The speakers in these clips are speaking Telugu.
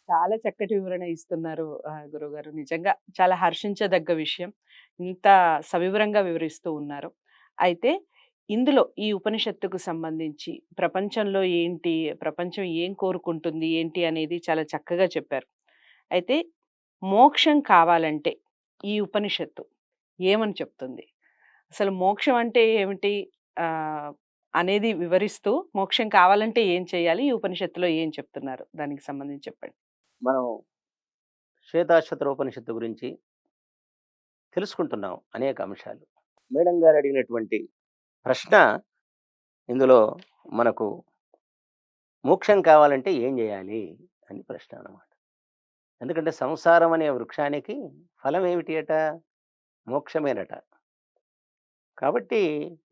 చాలా చక్కటి వివరణ ఇస్తున్నారు గురువుగారు. నిజంగా చాలా హర్షించదగ్గ విషయం. ఇంత సవివరంగా వివరిస్తూ ఉన్నారు. అయితే ఇందులో ఈ ఉపనిషత్తుకు సంబంధించి ప్రపంచంలో ఏంటి, ప్రపంచం ఏం కోరుకుంటుంది, ఏంటి అనేది చాలా చక్కగా చెప్పారు. అయితే మోక్షం కావాలంటే ఈ ఉపనిషత్తు ఏమని చెప్తుంది? అసలు మోక్షం అంటే ఏమిటి? ఆహ్, అనేది వివరిస్తూ మోక్షం కావాలంటే ఏం చేయాలి? ఈ ఉపనిషత్తులో ఏం చెప్తున్నారు? దానికి సంబంధించి చెప్పండి. మనం శ్వేతాశ్వతరోపనిషత్తు గురించి తెలుసుకుంటున్నాం అనేక అంశాలు. మేడం గారు అడిగినటువంటి ప్రశ్న ఇందులో మనకు మోక్షం కావాలంటే ఏం జేయాలి అని ప్రశ్న అన్నమాట. ఎందుకంటే సంసారం అనే వృక్షానికి ఫలం ఏమిటి అట? మోక్షమేనట. కాబట్టి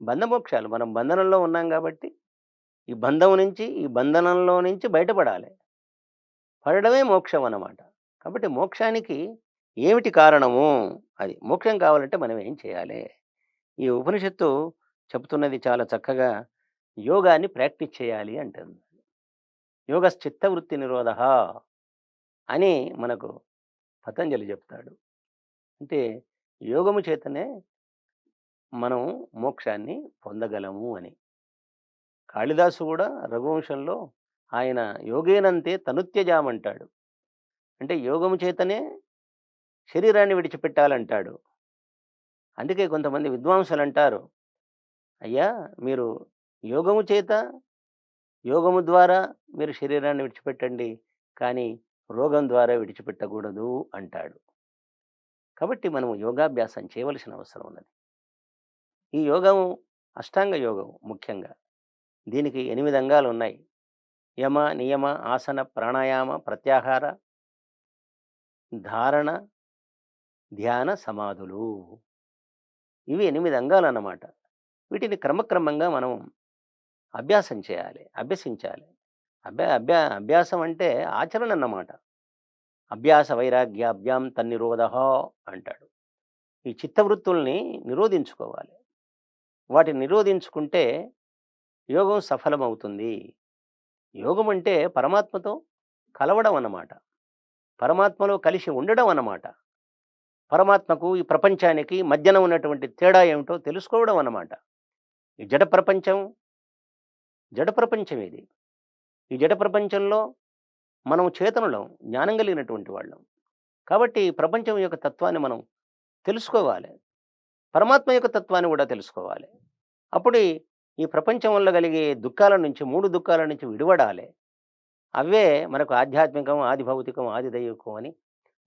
బంధమోక్షాలు మనం బంధనంలో ఉన్నాం గాబట్టి, ఈ బంధం నుంచి, ఈ బంధనంలో నుంచి బయటపడాలి. పడడమే మోక్షం అన్నమాట. కాబట్టి మోక్షానికి ఏమిటి కారణము? అది. మోక్షం కావాలంటే మనం ఏం చేయాలి? ఈ ఉపనిషత్తు చెప్తున్నది చాలా చక్కగా యోగాన్ని ప్రాక్టీస్ చేయాలి అంటుంది. యోగశ్చిత్తవృత్తి నిరోధః అని మనకు పతంజలి చెప్తాడు. అంటే యోగము చేతనే మనం మోక్షాన్ని పొందగలము అని. కాళిదాసు కూడా రఘువంశంలో ఆయన యోగేనంతే తనుత్యజామంటాడు. అంటే యోగము చేతనే శరీరాన్ని విడిచిపెట్టాలంటాడు. అందుకే కొంతమంది విద్వాంసులంటారు, "అయ్యా! మీరు యోగము చేత, యోగము ద్వారా మీరు శరీరాన్ని విడిచిపెట్టండి. కానీ రోగం ద్వారా విడిచిపెట్టకూడదు" అంటాడు. కాబట్టి మనము యోగాభ్యాసం చేయవలసిన అవసరం ఉన్నది. ఈ యోగం అష్టాంగ యోగం ముఖ్యంగా. దీనికి 8 అంగాలున్నాయి. యమ, నియమ, ఆసన, ప్రాణాయామ, ప్రత్యాహార, ధారణ, ధ్యాన, సమాధులు. ఇవి 8 అంగాలన్నమాట. వీటిని క్రమక్రమంగా మనం అభ్యాసం చేయాలి. అభ్యసించాలి. అభ్యాసం అంటే ఆచరణ అన్నమాట. అభ్యాస వైరాగ్యాభ్యాం తన్నిరోధః అంటాడు. ఈ చిత్తవృత్తుల్ని నిరోధించుకోవాలి. వాటిని నిరోధించుకుంటే యోగం సఫలమవుతుంది. యోగం అంటే పరమాత్మతో కలవడం అన్నమాట. పరమాత్మలో కలిసి ఉండడం అన్నమాట. పరమాత్మకు, ఈ ప్రపంచానికి మధ్యన ఉన్నటువంటి తేడా ఏమిటో తెలుసుకోవడం అన్నమాట. ఈ జడ ప్రపంచం ఇది. ఈ జడ ప్రపంచంలో మనం చేతనులం, జ్ఞానం కలిగినటువంటి వాళ్ళం. కాబట్టి ప్రపంచం యొక్క తత్వాన్ని మనం తెలుసుకోవాలి. పరమాత్మ యొక్క తత్వాన్ని కూడా తెలుసుకోవాలి. అప్పుడు ఈ ప్రపంచం వల్ల కలిగే దుఃఖాల నుంచి 3 దుఃఖాల నుంచి విడివడాలి. అవే మనకు ఆధ్యాత్మికం, ఆది భౌతికం, ఆది దైవికం అని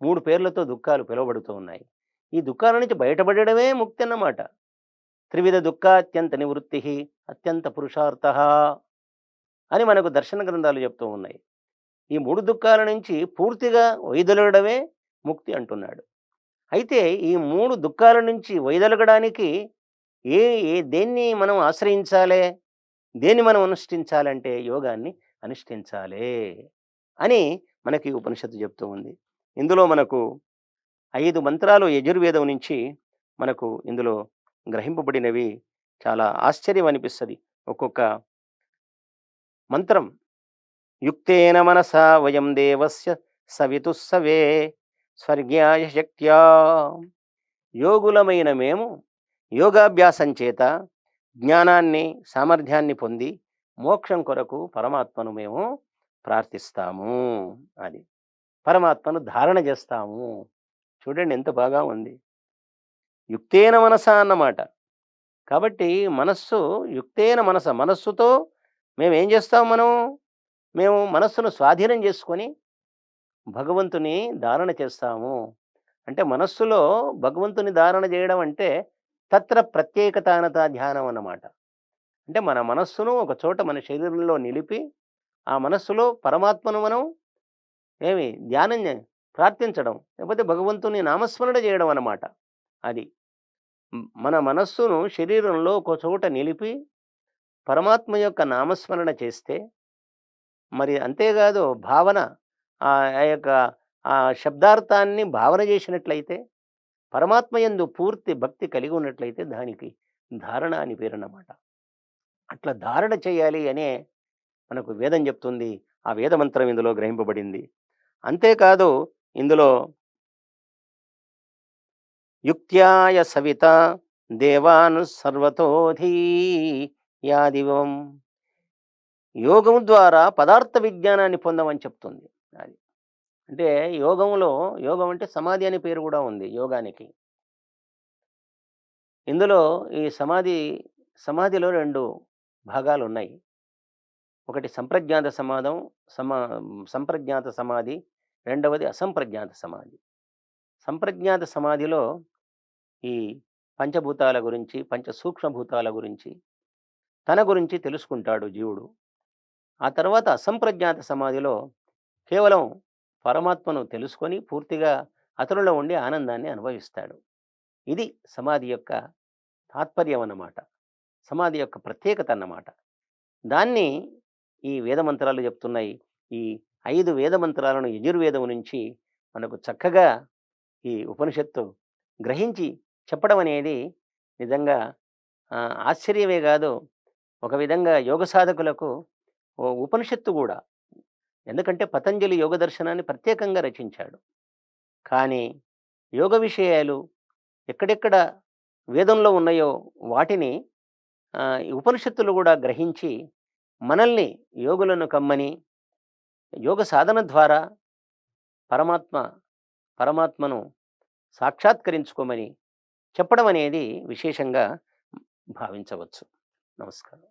3 పేర్లతో దుఃఖాలు పిలువబడుతూ ఉన్నాయి. ఈ దుఃఖాల నుంచి బయటపడడమే ముక్తి అన్నమాట. త్రివిధ దుఃఖాత్యంత నివృత్తి అత్యంత పురుషార్థః అని మనకు దర్శన గ్రంథాలు చెప్తూ ఉన్నాయి. ఈ 3 దుఃఖాల నుంచి పూర్తిగా వైదొలగడమే ముక్తి అంటున్నాడు. అయితే ఈ 3 దుఃఖాల నుంచి వైదొలగడానికి ఏ ఏ దేన్ని మనం ఆశ్రయించాలే? దేన్ని మనం అనుష్ఠించాలంటే యోగాన్ని అనుష్ఠించాలే అని మనకి ఉపనిషత్తు చెప్తూ ఉంది. ఇందులో మనకు 5 మంత్రాలు యజుర్వేదం నుంచి మనకు ఇందులో గ్రహింపబడినవి చాలా ఆశ్చర్యం అనిపిస్తది. ఒక్కొక్క మంత్రం యుక్తేన మనసా వయం దేవస్య సవితుస్సవే స్వర్గ్యాయ శక్త్యా యోగులమైన మేము యోగాభ్యాసం చేత జ్ఞానాన్ని, సామర్థ్యాన్ని పొంది మోక్షం కొరకు పరమాత్మను మేము ప్రార్థిస్తాము. అది. పరమాత్మను ధారణ చేస్తాము. చూడండి ఎంత బాగా ఉంది. యుక్తేన మనసా అన్నమాట. కాబట్టి మనస్సు యుక్తేన మనస్సుతో మేమేం చేస్తాం మనం? మేము మనస్సును స్వాధీనం చేసుకొని భగవంతుని ధారణ చేస్తాము. అంటే మనస్సులో భగవంతుని ధారణ చేయడం అంటే తత్ర ప్రత్యేకతానత ధ్యానం అన్నమాట. అంటే మన మనస్సును ఒక చోట మన శరీరంలో నిలిపి, ఆ మనస్సులో పరమాత్మను మనం ధ్యానం ప్రార్థించడం, లేకపోతే భగవంతుని నామస్మరణ చేయడం అన్నమాట. అది. మన మనస్సును శరీరంలో ఒక చోట నిలిపి, పరమాత్మ యొక్క నామస్మరణ చేస్తే, మరి అంతేకాదు భావన ఆ యొక్క ఆ శబ్దార్థాన్ని భావన చేసినట్లయితే, పరమాత్మ యందు పూర్తి భక్తి కలిగి ఉన్నట్లయితే దానికి ధారణ అని పేరన్నమాట. అట్లా ధారణ చేయాలి అనే మనకు వేదం చెప్తుంది. ఆ వేద మంత్రం ఇందులో గ్రహింపబడింది. అంతేకాదు ఇందులో యుక్త్యాయ సవిత దేవాను సర్వతోధి యాదివం యోగం ద్వారా పదార్థ విజ్ఞానాన్ని పొందమని చెప్తుంది. అది. అంటే యోగం అంటే సమాధి అనే పేరు కూడా ఉంది యోగానికి. ఇందులో ఈ సమాధిలో 2 భాగాలున్నాయి. ఒకటి సంప్రజ్ఞాత సమాధి, రెండవది అసంప్రజ్ఞాత సమాధి. సంప్రజ్ఞాత సమాధిలో ఈ పంచభూతాల గురించి, పంచ సూక్ష్మభూతాల గురించి, తన గురించి తెలుసుకుంటాడు జీవుడు. ఆ తర్వాత అసంప్రజ్ఞాత సమాధిలో కేవలం పరమాత్మను తెలుసుకొని పూర్తిగా అతనిలో ఉండి ఆనందాన్ని అనుభవిస్తాడు. ఇది సమాధి యొక్క తాత్పర్యం అన్నమాట. సమాధి యొక్క ప్రత్యేకత అన్నమాట. దాన్ని ఈ వేద మంత్రాలు చెప్తున్నాయి. ఈ 5 వేద మంత్రాలను యజుర్వేదం నుంచి మనకు చక్కగా ఈ ఉపనిషత్తు గ్రహించి చెప్పడం అనేది నిజంగా ఆశ్చర్యమే కాదు. ఒక విధంగా యోగ సాధకులకు ఓ ఉపనిషత్తు కూడా. ఎందుకంటే పతంజలి యోగ దర్శనాన్ని ప్రత్యేకంగా రచించాడు. కానీ యోగ విషయాలు ఎక్కడెక్కడ వేదంలో ఉన్నాయో వాటిని ఈ ఉపనిషత్తులు కూడా గ్రహించి మనల్ని యోగులను కమ్మని యోగ సాధన ద్వారా పరమాత్మ పరమాత్మను సాక్షాత్కరించుకోమని చెప్పడం అనేది విశేషంగా భావించవచ్చు. నమస్కారం.